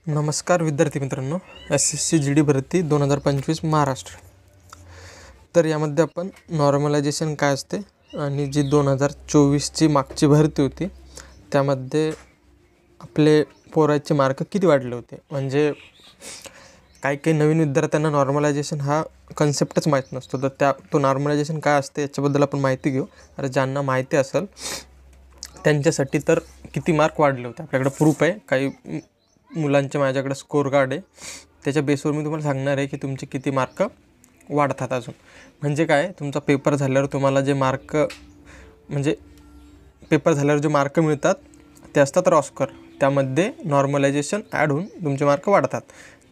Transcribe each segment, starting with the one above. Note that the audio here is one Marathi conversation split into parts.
नमस्कार विद्यार्थी मित्रांनो, SSC GD भरती 2025 महाराष्ट्र. तर यामध्ये आपण नॉर्मलायझेशन काय असते आणि जी 2024ची मागची भरती होती त्यामध्ये आपले पोराचे मार्क किती वाढले होते. म्हणजे काही नवीन विद्यार्थ्यांना नॉर्मलायझेशन हा कन्सेप्टच माहीत नसतो, तर तो नॉर्मलायझेशन काय असते याच्याबद्दल आपण माहिती घेऊ. आणि ज्यांना माहिती असेल त्यांच्यासाठी तर किती मार्क वाढले होते आपल्याकडे प्रूफ आहे. काही मुलांचे माझ्याकडे स्कोर कार्ड आहे, त्याच्या बेसवर मी तुम्हाला सांगणार आहे की तुमचे किती मार्क वाढतात अजून. म्हणजे काय, तुमचा पेपर झाल्यावर तुम्हाला जे मार्क म्हणजे पेपर झाल्यावर जे मार्क मिळतात ते असतात रॉस्कर, त्यामध्ये नॉर्मलायझेशन ॲड होऊन तुमचे मार्क वाढतात.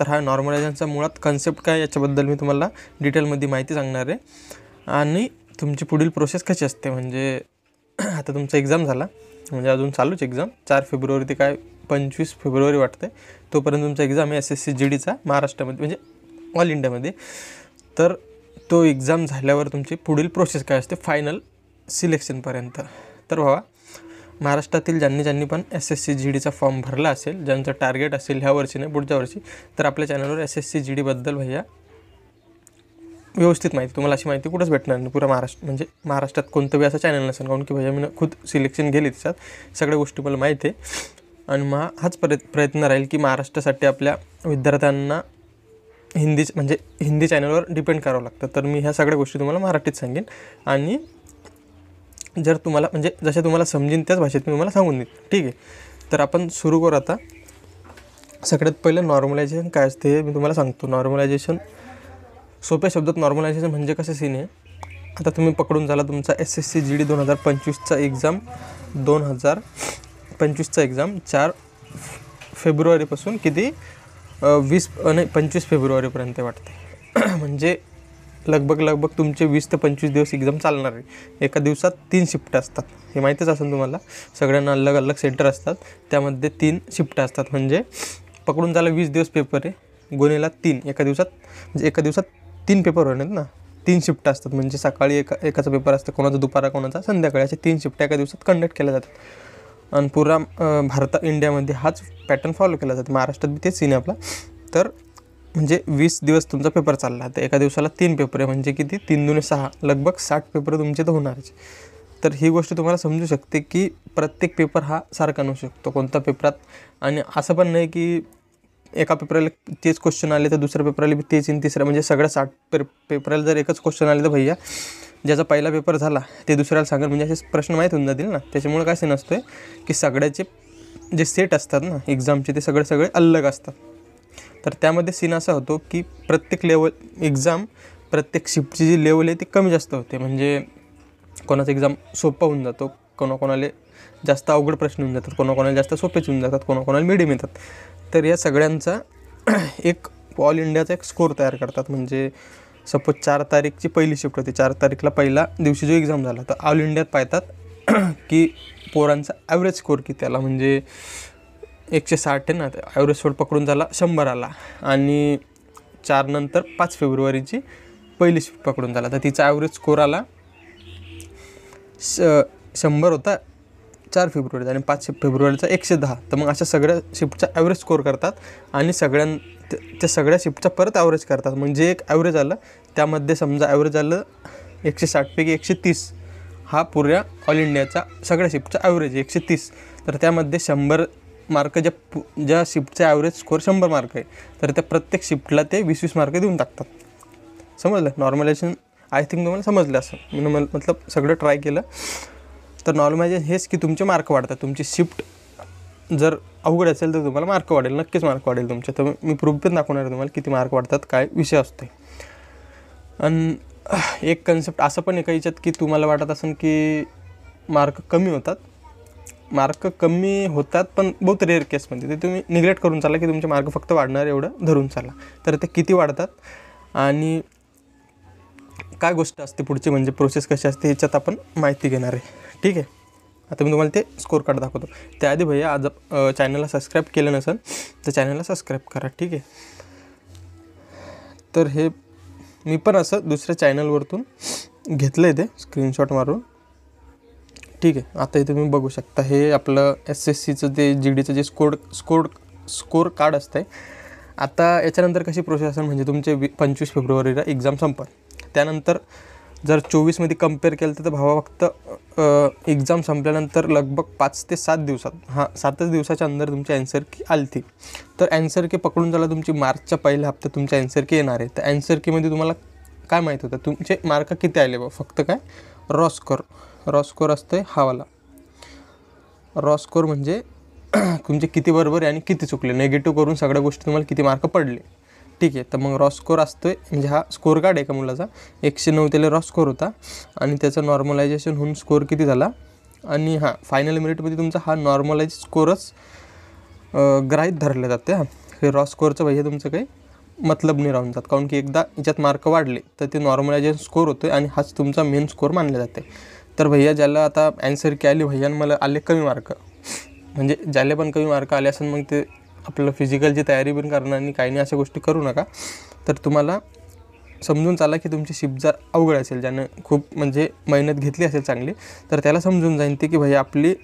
तर हा नॉर्मलायझेशनचा मुळात कन्सेप्ट काय याच्याबद्दल मी तुम्हाला डिटेलमध्ये माहिती सांगणार आहे. आणि तुमची पुढील प्रोसेस कशी असते, म्हणजे आता तुमचा एक्झाम झाला म्हणजे अजून चालूच एक्झाम 4 फेब्रुवारी ते काय 25 फेब्रुवारी वाटते, तोपर्यंत तुमचा एक्झाम आहे SSC GDचा महाराष्ट्रामध्ये म्हणजे ऑल इंडियामध्ये. तर तो एक्झाम झाल्यावर तुमची पुढील प्रोसेस काय असते फायनल सिलेक्शनपर्यंत. तर बाबा, महाराष्ट्रातील ज्यांनी पण SSC GDचा फॉर्म भरला असेल, ज्यांचं टार्गेट असेल ह्या वर्षी नाही पुढच्या वर्षी, तर आपल्या चॅनलवर SSC GDबद्दल भैया व्यवस्थित माहिती, तुम्हाला अशी माहिती कुठंच भेटणार नाही पुरा महाराष्ट्र. म्हणजे महाराष्ट्रात कोणतं बी असं चॅनल नसेल, कारण की भैया मी खुद सिलेक्शन गेली त्याच्यात, सगळ्या गोष्टी मला माहिती आहे. आणि हाच प्रयत्न राहील की महाराष्ट्रासाठी आपल्या विद्यार्थ्यांना हिंदी चॅनलवर डिपेंड करावं लागतं. तर मी ह्या सगळ्या गोष्टी तुम्हाला मराठीत सांगेन आणि जर तुम्हाला म्हणजे जसे तुम्हाला समजेन त्याच भाषेत मी तुम्हाला सांगून देईन, ठीक आहे. तर आपण सुरू करू आता. सगळ्यात पहिलं नॉर्मलायझेशन काय असते हे मी तुम्हाला सांगतो. नॉर्मलायझेशन सोप्या शब्दात नॉर्मलायझेशन म्हणजे कसं सीन आहे, आता तुम्ही पकडून झाला तुमचा SSC GD 2025चा एक्झाम 2025चा एक्झाम 4 फेब्रुवारीपासून किती 25 फेब्रुवारीपर्यंत वाटते. म्हणजे लगभग तुमचे 20 ते 25 दिवस एक्झाम चालणार आहे. एका दिवसात 3 शिफ्ट असतात, हे माहीतच असेल तुम्हाला. सगळ्यांना अलग सेंटर असतात, त्यामध्ये 3 शिफ्ट असतात. म्हणजे पकडून झाला 20 दिवस पेपर आहे, गुणेला 3 एका दिवसात, म्हणजे एका दिवसात 3 पेपर होणार ना, 3 शिफ्ट असतात. म्हणजे सकाळी एकाचा पेपर असतं, कोणाचा दुपारा कोणाचा संध्याकाळी, असे 3 शिफ्ट एका दिवसात कंडक्ट केल्या जातात. आणि पुरा इंडियामध्ये हाच पॅटर्न फॉलो केला जातो. महाराष्ट्रात बी तेच सीन आहे आपला. तर म्हणजे 20 दिवस तुमचा पेपर चालला, तर एका दिवसाला 3 पेपर आहे, म्हणजे किती 3 दुणे 6, लगभग 60 पेपर तुमचे तर होणारच. तर ही गोष्ट तुम्हाला समजू शकते की प्रत्येक पेपर हा सारखा नसू शकतो कोणता पेपरात. आणि असं पण नाही की एका पेपराला तेच क्वेश्चन आले तर दुसऱ्या पेपराला बी तेच येईन, तिसऱ्या म्हणजे सगळ्या 60 पेपराला जर एकच क्वेश्चन आले तर भैया ज्याचा पहिला पेपर झाला ते दुसऱ्याला सांगेल, म्हणजे असे प्रश्न माहीत होऊन जातील ना. त्याच्यामुळे काय सीन असतो आहे की सगळ्याचे जे सेट असतात ना एक्झामचे ते सगळे अलग असतात. तर त्यामध्ये सीन असा होतो की प्रत्येक प्रत्येक शिफ्टची जी लेवल आहे ती कमी जास्त होते. म्हणजे कोणाचा एक्झाम सोपा होऊन जातो, कोणाला जास्त अवघड प्रश्न होऊन जातात, कोणाला जास्त सोपेच होऊन जातात, कोणाला मिडियम येतात. तर या सगळ्यांचा एक ऑल इंडियाचा एक स्कोर तयार करतात. म्हणजे सपोज 4 तारीखची पहिली शिफ्ट होती, 4 तारीखला पहिला दिवशी जो एक्झाम झाला, तर ऑल इंडियात पाहतात की पोरांचा ॲव्हरेज स्कोर किती आला. म्हणजे 160 आहे ना, तर ॲव्हरेज स्कोर पकडून झाला 100 आला. आणि 4 नंतर 5 फेब्रुवारीची पहिली शिफ्ट पकडून झाला, तर तिचा ॲव्हरेज स्कोर आला 100 होता 4 फेब्रुवारीचा, आणि 5 फेब्रुवारीचा 110. तर मग अशा सगळ्या शिफ्टचा ॲव्हरेज स्कोर करतात आणि त्या सगळ्या शिफ्टचा परत ॲव्हरेज करतात. म्हणजे एक ॲव्हरेज आलं, त्यामध्ये समजा ॲव्हरेज आलं 160पैकी 130, हा पुऱ्या ऑल इंडियाचा सगळ्या शिफ्टचा ॲव्हरेज 130. तर त्यामध्ये 100 मार्क ज्या शिफ्टचा ॲव्हरेज स्कोर 100 मार्क आहे, तर त्या प्रत्येक शिफ्टला ते 20-20 मार्क देऊन टाकतात. समजलं नॉर्मलायझेशन? आय थिंक तुम्हाला समजलं असं. मी मतलब सगळं ट्राय केलं. तर नॉर्मलायझेशन हेच की तुमचे मार्क वाढतात. तुमची शिफ्ट जर अवघड असेल तर तुम्हाला मार्क वाढेल, नक्कीच मार्क वाढेल तुमचे. तर मी प्रूफ पण दाखवणार आहे तुम्हाला किती मार्क वाढतात, काय विषय असतो. आणि एक कन्सेप्ट असं पण आहे का याच्यात की तुम्हाला वाटत असेल की मार्क कमी होतात, पण बहुत रेअर केसमध्ये ते तुम्ही निग्लेक्ट करून चाला की तुमचे मार्क फक्त वाढणार एवढं धरून चाला. तर ते किती वाढतात आणि काय गोष्ट असते पुढची, म्हणजे प्रोसेस कशी असते ह्याच्यात आपण माहिती घेणार आहे, ठीक आहे. आता मी तुम्हाला ते स्कोर कार्ड दाखवतो. त्याआधी भैया आज चॅनलला सबस्क्राईब केलं नसेल तर चॅनलला सबस्क्राईब करा, ठीक आहे. तर हे मी पण असं दुसऱ्या चॅनलवरतून घेतलं आहे, ते स्क्रीनशॉट मारून, ठीक आहे. आता इथे तुम्ही बघू शकता, हे आपलं SSCचं ते GDचं जे स्कोर स्कोर कार्ड असतं. आता याच्यानंतर कशी प्रोसेस असेल म्हणजे तुमचे 25 फेब्रुवारीला एक्झाम संपत. त्यानंतर जर 24मध्ये कंपेअर केलं तर भावा फक्त एक्झाम संपल्यानंतर लगभग 5 ते 7 दिवसात 7च दिवसाच्या अंदर तुमची ॲन्सर की आली ती. तर ॲन्सर की पकडून झाला तुमची मार्चच्या पहिल्या हप्त्यात तुमची ॲन्सर की येणार आहे. तर ॲन्सर कीमध्ये तुम्हाला काय माहीत होतं तुमचे मार्क किती आले बा, फक्त काय रॉ स्कोर असतं हावाला. रॉ स्कोर म्हणजे तुमचे किती बरोबर आणि किती चुकले, नेगेटिव्ह करून सगळ्या गोष्टी तुम्हाला किती मार्क पडले. ठीक आहे. तर मग रॉ स्कोर असतो आहे म्हणजे हा स्कोर कार्ड आहे का मुलाचा 109 त्याला रॉ स्कोर होता आणि त्याचं नॉर्मलायझेशन होऊन स्कोर किती झाला आणि फायनल मेरिटमध्ये तुमचा हा नॉर्मलाइज स्कोरच गृहीत धरले जाते. हे रॉ स्कोरचं भैया तुमचं काही मतलब नाही राहून जात, कारण की एकदा याच्यात मार्क वाढले तर ते नॉर्मलायझेशन स्कोर होतो आहे आणि हाच तुमचा मेन स्कोर मानले जाते. तर भैया ज्याला आता ॲन्सर की आली भैया मला आले कमी मार्क, म्हणजे ज्याला पण कमी मार्क आले असेल मग ते आपलं फिजिकलची तयारी पण करणार आणि काही नाही अशा गोष्टी करू नका. तर तुम्हाला समजून चाला की तुमची शिफ्ट जर अवघड असेल, ज्यानं खूप म्हणजे मेहनत घेतली असेल चांगली, तर त्याला समजून जाईन ते की भाई आपली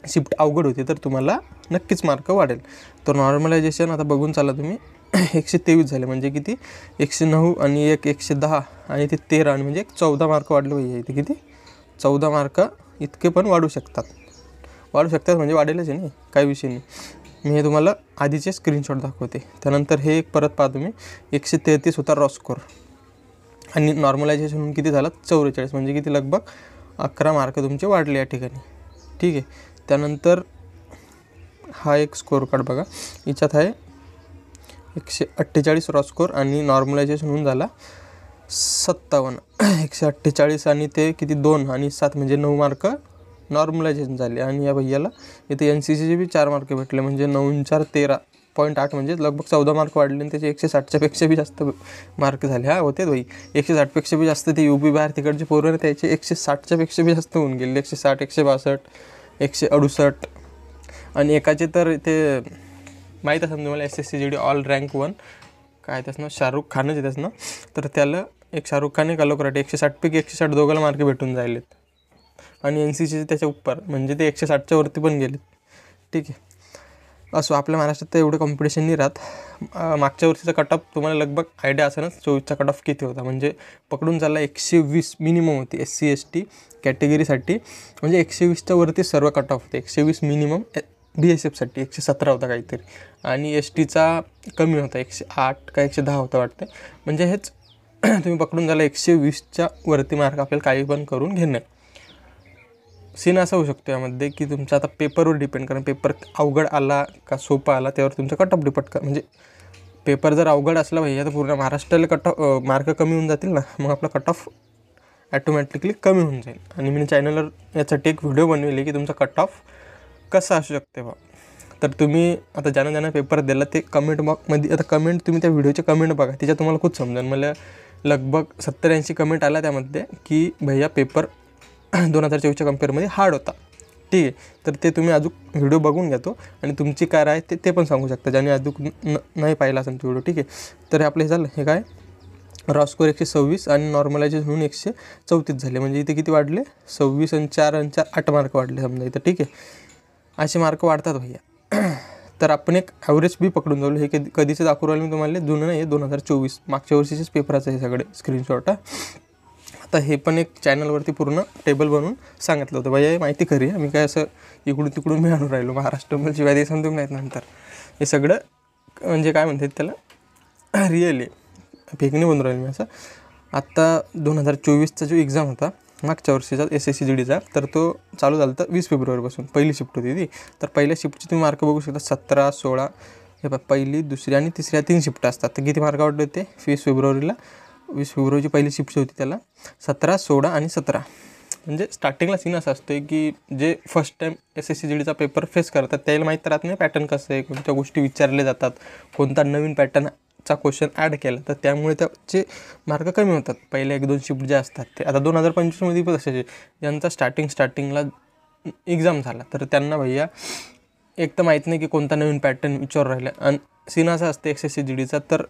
शिफ्ट अवघड होती, तर तुम्हाला नक्कीच मार्क वाढेल. तर नॉर्मलायझेशन आता बघून चाला तुम्ही 123 झाले म्हणजे किती 109 आणि 110 आणि ते 13 आणि म्हणजे 14 मार्क वाढले भैया. इथे किती 14 मार्क इतके पण वाढू शकतात म्हणजे वाढेलच आहे नाही, काही विषय नाही. मी हे तुम्हाला आधीचे स्क्रीनशॉट दाखवते. त्यानंतर हे एक परत पहा तुम्ही 133 होता रॉ स्कोर आणि नॉर्मलायझेशन होऊन किती झालं 44 म्हणजे किती लगभग 11 मार्क तुमचे वाढले या ठिकाणी. ठीक आहे. त्यानंतर हा एक स्कोर कार्ड बघा, याच्यात आहे 148 रॉ स्कोर आणि नॉर्मलायझेशन होऊन झाला 57. 148 आणि ते किती 2 आणि 7 म्हणजे 9 मार्क नॉर्मलायझेशन झाले आणि या भैयाला इथे NCCचे बी 4 मार्क भेटले म्हणजे 9 4 13.8 म्हणजे लगभग 14 मार्क वाढले आणि त्याचे 160च्या पेक्षा बी जास्त मार्क झाले. होते भाई 160पेक्षा बी जास्त ते UP बाहेर तिकडचे पोरं त्याचे 160च्या पेक्षा बी जास्त होऊन गेले. 160 162 168 आणि एकाचे तर ते माहीत असेल तुम्हाला SSCGD ऑल रँक 1 काय त्याचं शाहरुख खानच आहे त्याचं. तर त्याला एक शाहरुख खान एक आलोक राटे 160पैकी 160 दोघांना मार्क भेटून जायलेत आणि NCCचे त्याच्या उपर म्हणजे ते 160च्या वरती पण गेलेत. ठीक आहे. असो आपल्या महाराष्ट्रात तर एवढं कॉम्पिटिशन नाही राहत. मागच्या वर्षीचा कट ऑफ तुम्हाला लगभग आयडिया असेलच 24चा कट ऑफ किती होता, म्हणजे पकडून चालला 120 मिनिमम होती SC ST कॅटेगरीसाठी, म्हणजे 120च्या वरती सर्व कट ऑफ होते. 120 मिनिमम BSFसाठी 117 होता काहीतरी आणि STचा कमी होता 108 का 110 होता वाटतं. म्हणजे हेच तुम्ही पकडून झाला 120च्या वरती मार्क आपल्याला काही पण करून घेणं. सीन असा होऊ शकतो यामध्ये की तुमचा आता पेपरवर डिपेंड, कारण पेपर अवघड आला का सोपा आला त्यावर तुमचा कट ऑफ डिपेंड म्हणजे पेपर जर अवघड असला भैया तर पूर्ण महाराष्ट्राला कट ऑफ मार्क कमी होऊन जातील ना, मग आपला कट ऑफ ॲटोमॅटिकली कमी होऊन जाईल. आणि मी चॅनलवर यासाठी एक व्हिडिओ बनवली की तुमचा कट ऑफ कसा असू शकते बा. तर तुम्ही आता ज्यानं पेपर दिला ते कमेंट बॉक्समध्ये आता कमेंट तुम्ही त्या व्हिडिओचे कमेंट बघा, तिच्यात तुम्हाला खूप समजेल. मला लगभग 70-80 कमेंट आला त्यामध्ये की भैया पेपर 2024च्या कम्पेअरमध्ये हार्ड होता. ठीक आहे. तर ते तुम्ही अजून व्हिडिओ बघून घेतो आणि तुमची काय राय ते पण सांगू शकता ज्याने अजून नाही पाहिला असेल तो व्हिडिओ. ठीक आहे. तर हे आपलं हे झालं, हे काय रॉ स्कोर 126 आणि नॉर्मलायझेशन होऊन 134 झाले म्हणजे इथे किती वाढले 26 आणि 4 आणि 4 8 मार्क वाढले समजा इथं. ठीक आहे. असे मार्क वाढतात भैया. तर आपण एक ॲव्हरेज बी पकडून जाऊ. हे कधीचं दाखवू राहिलं मी तुम्हाला, जुनं नाही, 2024 मागच्या वर्षीचेच पेपराचं हे सगळे स्क्रीनशॉट. आता हे पण एक चॅनलवरती पूर्ण टेबल बनवून सांगितलं होतं भैया, माहिती खरी आहे, मी काय असं इकडून तिकडून मी आणून राहिलो महाराष्ट्रामध्ये शिवाय ते समजून नाहीत. नंतर हे सगळं म्हणजे काय म्हणतात त्याला रिअली फेकणी बनवून राहिलो मी असं. आत्ता 2024चा जो एक्झाम होता मागच्या वर्षीचा SSCGDचा, तर तो चालू झाला तर 20 फेब्रुवारीपासून पहिली शिफ्ट होती ती. तर पहिल्या शिफ्टची तुम्ही मार्क बघू शकता 17 16 हे पहिली दुसरी आणि तिसऱ्या 3 शिफ्ट असतात. तर किती मार्क वाढले होते 20 फेब्रुवारीची पहिली शिफ्ट होती त्याला 17 16 आणि 17. म्हणजे स्टार्टिंगला सीन असा असतो की जे फर्स्ट टाईम SSCGDचा पेपर फेस करतात त्याला माहीत राहत नाही पॅटर्न कसं आहे, कोणत्या गोष्टी विचारले जातात, कोणता नवीन पॅटर्नचा क्वेश्चन ॲड केला, तर त्यामुळे त्याचे मार्क कमी होतात पहिले 1-2 शिफ्ट जे असतात ते. आता 2025मध्ये पण तसेच ज्यांचा स्टार्टिंगला एक्झाम झाला तर त्यांना भैया एक तर माहीत नाही की कोणता नवीन पॅटर्न विचारू राहिला. आणि सीन असा असते SSCGDचा, तर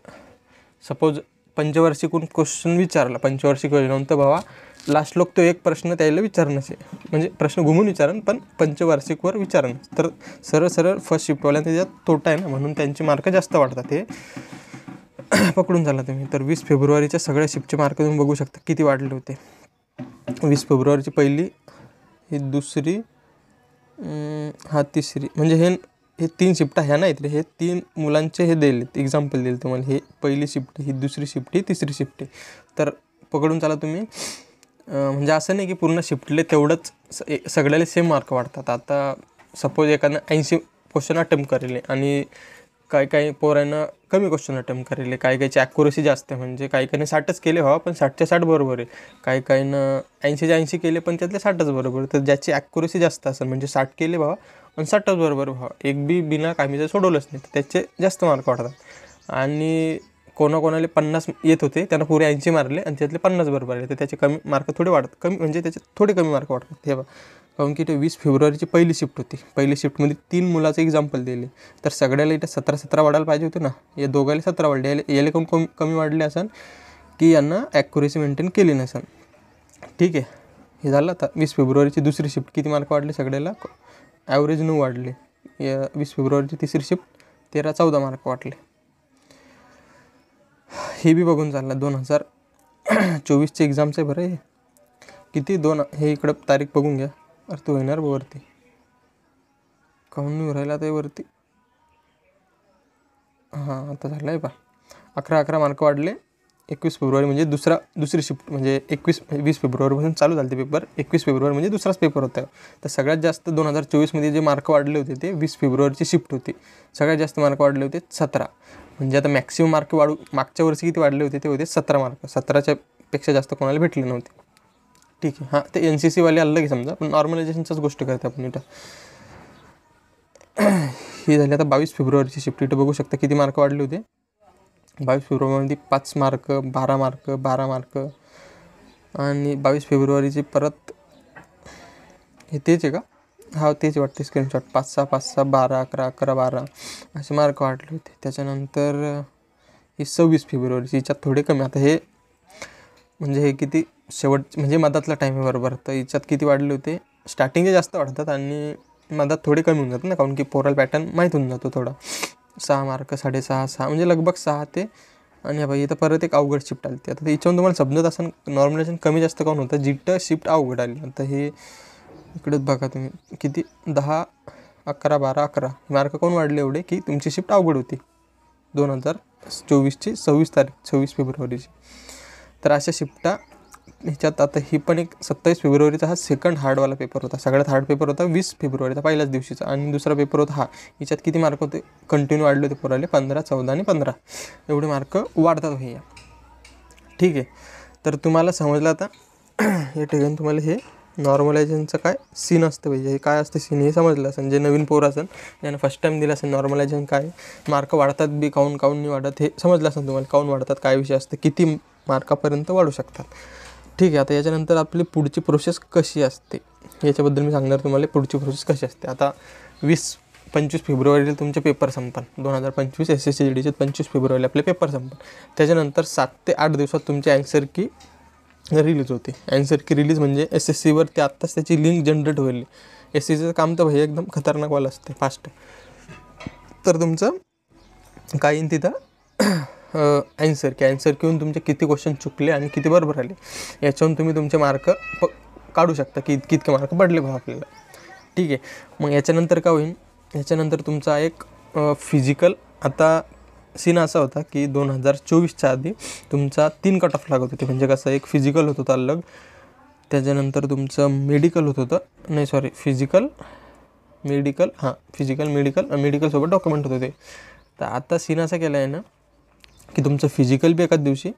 सपोज पंचवार्षिकून क्वेश्चन विचारला, पंचवार्षिक योजनेवर, तर भावा लास्ट लोक तो एक प्रश्न त्याला विचारणंच आहे, म्हणजे प्रश्न घुमून विचारण पण पंचवार्षिकवर विचारणं. तर सरळ सरळ फर्स्ट शिफ्टवाल्यांना त्याच्यात तोटा आहे ना, म्हणून त्यांचे मार्क जास्त वाढतात. हे पकडून झाला तुम्ही. तर 20 फेब्रुवारीच्या सगळ्या शिफ्टचे मार्क तुम्ही बघू शकता किती वाढले होते. 20 फेब्रुवारीची पहिली, ही दुसरी, हा तिसरी, म्हणजे हे 3 शिफ्ट ह्या नाहीत रे, हे 3 मुलांचे हे दिलेत, एक्झाम्पल दिले तुम्हाला. हे पहिली शिफ्ट, ही दुसरी शिफ्ट, ही तिसरी शिफ्ट आहे. तर पकडून चला तुम्ही, म्हणजे असं नाही की पूर्ण शिफ्टले तेवढंच सगळ्याला सेम मार्क वाढतात. आता सपोज एखादं 80 क्वेश्चन अटेम्प्ट करेल आणि काही पोरांना कमी क्वेश्चन अटेम्प्ट करेल, काहीची ॲक्युरसी जास्त आहे, म्हणजे काही 60च केले व्हा पण 60च्या 60 बरोबर आहे. काहीनं 80च्या 80 केले पण त्यातले 60च बरोबर. तर ज्याची ॲक्युरसी जास्त असेल, म्हणजे 60 केले व्हा पण 60च बरोबर व्हा, एक बी बिना कामीचं सोडवलंच नाही, तर त्याचे जास्त मार्क वाढतात. आणि कोणाकोणाला 50 येत होते, त्यांना पुरे 80 मारले आणि त्यातले 50 बरोबर आले, तर त्याचे कमी मार्क थोडे वाढतात, कमी म्हणजे त्याचे थोडे कमी मार्क वाढतात. हे बघा, काहून की ते 20 फेब्रुवारीची पहिली शिफ्ट होती. पहिली शिफ्टमध्ये 3 मुलाचं एक्झाम्पल दिले, तर सगळ्याला इथं 17 वाढायला पाहिजे होते ना. या दोघाला 17 वाढले, याला कमी वाढले असन की यांना ॲक्युरेसी मेंटेन केली नसेल. ठीक आहे, हे झालं. आता 20 फेब्रुवारीची दुसरी शिफ्ट किती मार्क वाढले सगळ्याला, ॲव्हरेज 9 वाढले. 20 फेब्रुवारीची तिसरी शिफ्ट 13-14 मार्क वाढले. हे बी बघून चाललं 2024चे एक्झामचं आहे बरं. हे किती हे इकडं तारीख बघून घ्या. अरे तो येणार वरती, काहून नाही राहिला ते वरती. हां, आता झालं आहे पा. 11 मार्क वाढले. 21 फेब्रुवारी म्हणजे दुसरी शिफ्ट, म्हणजे 20 फेब्रुवारीपासून चालू झाले ते पेपर. 21 फेब्रुवारी म्हणजे दुसराच पेपर होता. तर सगळ्यात जास्त 2024मध्ये जे मार्क वाढले होते ते 20 फेब्रुवारीची शिफ्ट होती. सगळ्यात जास्त मार्क वाढले होते 17. म्हणजे आता मॅक्सिमम मार्क मागच्या वर्षी किती वाढले होते ते होते 17 मार्क. 17च्या पेक्षा जास्त कोणाला भेटले नव्हते. ठीक आहे. हां, ते NCCवाले आलं की समजा, पण नॉर्मलायझेशनचाच गोष्ट करते आपण इथं. ही झाली आता 22 फेब्रुवारीची शिफ्ट. इथं बघू शकता किती मार्क वाढले होते. 22 फेब्रुवारीमध्ये 5 मार्क, 12 मार्क, 12 मार्क. आणि 22 फेब्रुवारीची परत हे तेच आहे का? हा, तेच वाटते स्क्रीनशॉट. 5-6, 5-6, 12, 11, 11, 12 असे मार्क वाढले होते. त्याच्यानंतर ही 26 फेब्रुवारीची, हिच्यात थोडे कमी. आता हे म्हणजे हे किती शेवट, म्हणजे मधातला टाईम आहे बरोबर. तर हिच्यात किती वाढले होते, स्टार्टिंगचे जास्त वाढतात आणि मधात थोडे कमी होऊन जातात ना, काहून की पोरल पॅटर्न माहीत होऊन जातो थोडा. 6 मार्क, 6.5, म्हणजे लगभग 6 ते. आणि बाई इथं परत एक अवघड शिफ्ट आली. आता याच्यावरून तुम्हाला समजत असं नॉर्मलायझेशन कमी जास्त काहून होतं, जिथं शिफ्ट अवघड आली. आता हे इकडेच बघा तुम्ही किती 10, 11, 12, 11 मार्क कोण वाढले एवढे की तुमची शिफ्ट अवघड होती 2024ची 26 फेब्रुवारीची. तर अशा शिफ्टा ह्याच्यात. आता ही पण एक 27 फेब्रुवारीचा हा सेकंड हार्डवाला पेपर होता. सगळ्यात हार्ड पेपर होता 20 फेब्रुवारीचा पहिल्याच दिवशीचा. आणि दुसरा पेपर होता हा. याच्यात किती मार्क होते, कंटिन्यू वाढले होते पोराले, 15, 14 आणि 15 एवढे मार्क वाढतात भैया. ठीक आहे, तर तुम्हाला समजलं आता या ठिकाणी तुम्हाला हे नॉर्मलायझेशनचं काय सीन असतं भैया, हे काय असतं सीन हे समजलं असेल. जे नवीन पोर असेल ज्यानं फर्स्ट टाईम दिलं असेल नॉर्मलायझेशन काय, मार्क वाढतात बी काऊन नाही वाढत हे समजलं असेल तुम्हाला. काऊन वाढतात, काय विषय असतं, किती मार्कापर्यंत वाढू शकतात. ठीक आहे, आता याच्यानंतर आपली पुढची प्रोसेस कशी असते याच्याबद्दल मी सांगणार तुम्हाला. पुढची प्रोसेस कशी असते, आता 20-25 फेब्रुवारीला तुमचे पेपर संपतात. 2025 SSCGDचे 25 फेब्रुवारीला आपले पेपर संपतात. त्याच्यानंतर 7 ते 8 दिवसात तुमची ॲन्सर की रिलीज होते. ॲन्सर की रिलीज म्हणजे SSCवरती आत्ताच त्याची लिंक जनरेट होईल. SSCचं काम तर भाई एकदम खतरनाकवालं असते, फास्ट. तर तुमचं काही तिथं ॲन्सर घेऊन तुमचे किती क्वेश्चन चुकले आणि किती बरोबर आले याच्यावरून तुम्ही तुमचे मार्क काढू शकता की इतके मार्क पडले बघा आपल्याला. ठीक आहे, मग याच्यानंतर काय होईल, याच्यानंतर तुमचा एक फिजिकल. आता सीन असा होता की 2024च्या आधी तुमचा 3 कट ऑफ लागत होते. म्हणजे कसं, एक फिजिकल होत होतं अलग, त्याच्यानंतर तुमचं मेडिकल होत होतं, नाही सॉरी फिजिकल मेडिकलसोबत डॉक्युमेंट होते ते. तर आता सीन असा केला आहे ना की तुमचं फिजिकल बी एकाच दिवशी,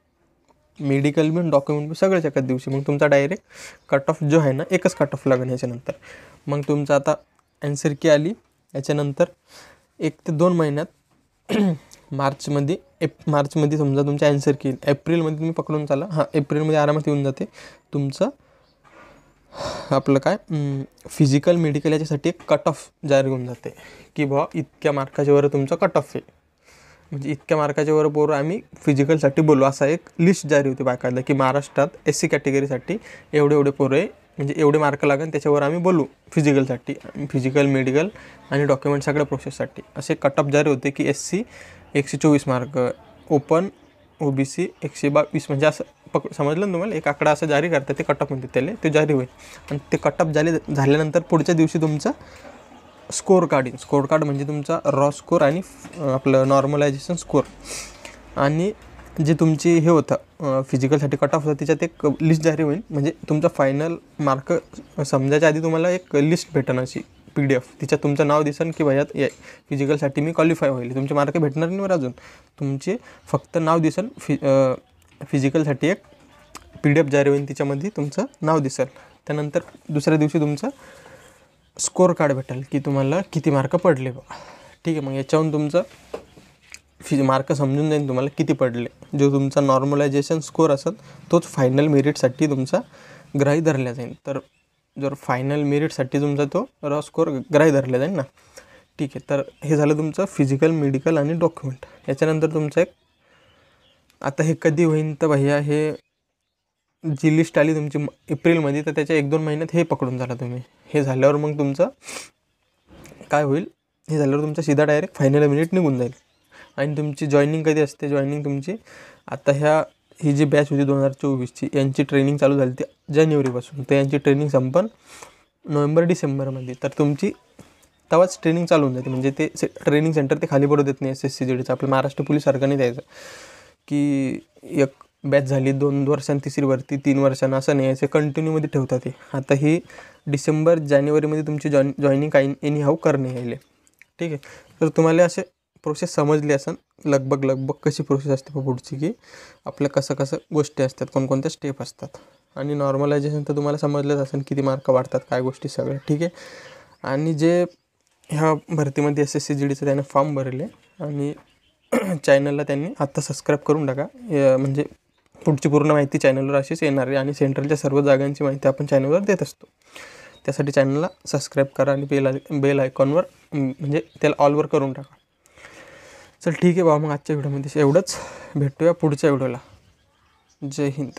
मेडिकल बी डॉक्युमेंट बी सगळंच एकाच दिवशी. मग तुमचा डायरेक्ट कट ऑफ जो आहे ना, एकच कट ऑफ लागेल याच्यानंतर. मग तुमचं आता ॲन्सर की आली, याच्यानंतर 1 ते 2 महिन्यात मार्चमध्ये समजा तुमच्या ॲन्सर की एप्रिलमध्ये तुम्ही पकडून चाला. हां, एप्रिलमध्ये आरामात येऊन जाते तुमचं आपलं काय फिजिकल मेडिकल. याच्यासाठी एक कट ऑफ जाहीर होऊन जाते की बुवा इतक्या मार्काच्यावर तुमचा कट ऑफ आहे. म्हणजे इतक्या मार्काच्या वर पोरं आम्ही फिजिकलसाठी बोलू, असा एक लिस्ट जारी होती बाकायदा की महाराष्ट्रात SC कॅटेगरीसाठी एवढे पोरं आहे, म्हणजे एवढे मार्क लागेल त्याच्यावर आम्ही बोलू फिजिकलसाठी, फिजिकल मेडिकल आणि डॉक्युमेंट सगळ्या प्रोसेससाठी. असे कटअप जारी होते की SC 124 मार्क, ओपन OBC 122, म्हणजे असं समजलं ना तुम्हाला, एक आकडा असं जारी करतात, ते कटअप म्हणतात त्याला, ते जारी होईल. आणि ते कटअप झाल्यानंतर पुढच्या दिवशी तुमचं स्कोअर कार्ड येईल. स्कोअर कार्ड म्हणजे तुमचा रॉ स्कोअर आणि आपलं नॉर्मलायझेशन स्कोअर, आणि जे तुमची हे होतं फिजिकलसाठी कट ऑफ होतं त्याच्यात एक लिस्ट जारी होईल. म्हणजे तुमचा फायनल मार्क समजायच्या आधी तुम्हाला एक लिस्ट भेटणार अशी PDF, तिच्यात तुमचं नाव दिसेल की भैया फिजिकलसाठी मी क्वालिफाय होईल. तुमचे मार्क भेटणार नाही अजून, तुमचे फक्त नाव दिसेल. फिजिकलसाठी एक PDF जारी होईल, तिच्यामध्ये तुमचं नाव दिसेल. त्यानंतर दुसऱ्या दिवशी तुमचं स्कोअर कार्ड भेटेल की तुम्हाला किती मार्क पडले बघा. ठीक आहे, मग याच्याहून तुमचं मार्क समजून जाईल तुम्हाला किती पडले. जो तुमचा नॉर्मलायझेशन स्कोअर असेल तोच फायनल मेरिटसाठी तुमचा ग्राही धरला जाईल. तर जर फायनल मेरिटसाठी तुमचा तो रॉ स्कोअर ग्राही धरला जाईल ना. ठीक आहे, तर हे झालं तुमचं फिजिकल, मेडिकल आणि डॉक्युमेंट. याच्यानंतर तुमचं एक, आता हे कधी होईल तर भैया, हे जी लिस्ट आली तुमची एप्रिलमध्ये, तर त्याच्या 1-2 महिन्यात हे पकडून झाला तुम्ही. हे झाल्यावर मग तुमचं काय होईल, हे झाल्यावर तुमचा सीधा डायरेक्ट फायनल मेरिट निघून जाईल. आणि तुमची जॉईनिंग कधी असते, जॉईनिंग तुमची आता ही जी बॅच होती 2024ची, यांची ट्रेनिंग चालू झाली ती जानेवारीपासून, तर यांची ट्रेनिंग संपन नोव्हेंबर-डिसेंबरमध्ये. तर तुमची तेव्हाच ट्रेनिंग चालू होऊन जाते. म्हणजे ते ट्रेनिंग सेंटर ते खाली पडू देत नाही SSCGDचं. आपलं महाराष्ट्र पोलीस सारखं नाही द्यायचं की एक बॅच झाली 2 वर्षांनी, तिसरी भरती 3 वर्षांना, असं नाही, याचे कंटिन्यूमध्ये ठेवतात ते. आता ही डिसेंबर-जानेवारीमध्ये तुमची जॉईनिंग काही एनी हाऊ करणे यायले. ठीक आहे, तर तुम्हाला असे प्रोसेस समजली असेल लगभग कशी प्रोसेस असते पुढची, की आपल्या कसं गोष्टी असतात, कोणकोणत्या स्टेप असतात. आणि नॉर्मलायझेशन तर तुम्हाला समजलंच असेल, किती मार्क वाढतात, काय गोष्टी सगळ्या. ठीक आहे, आणि जे ह्या भरतीमध्ये SSCGDचं त्याने फॉर्म भरले आणि चॅनलला त्यांनी आत्ता सबस्क्राईब करून टाका. म्हणजे पुढची पूर्ण माहिती चॅनलवर अशीच येणार आहे, आणि सेंट्रलच्या सर्व जागांची माहिती आपण चॅनलवर देत असतो. त्यासाठी चॅनलला सबस्क्राईब करा आणि बेल आयकॉनवर म्हणजे त्याला ऑलवर करून टाका. चल ठीक आहे बाबा, मग आजच्या व्हिडिओमध्ये एवढंच. भेटूया पुढच्या व्हिडिओला. जय हिंद.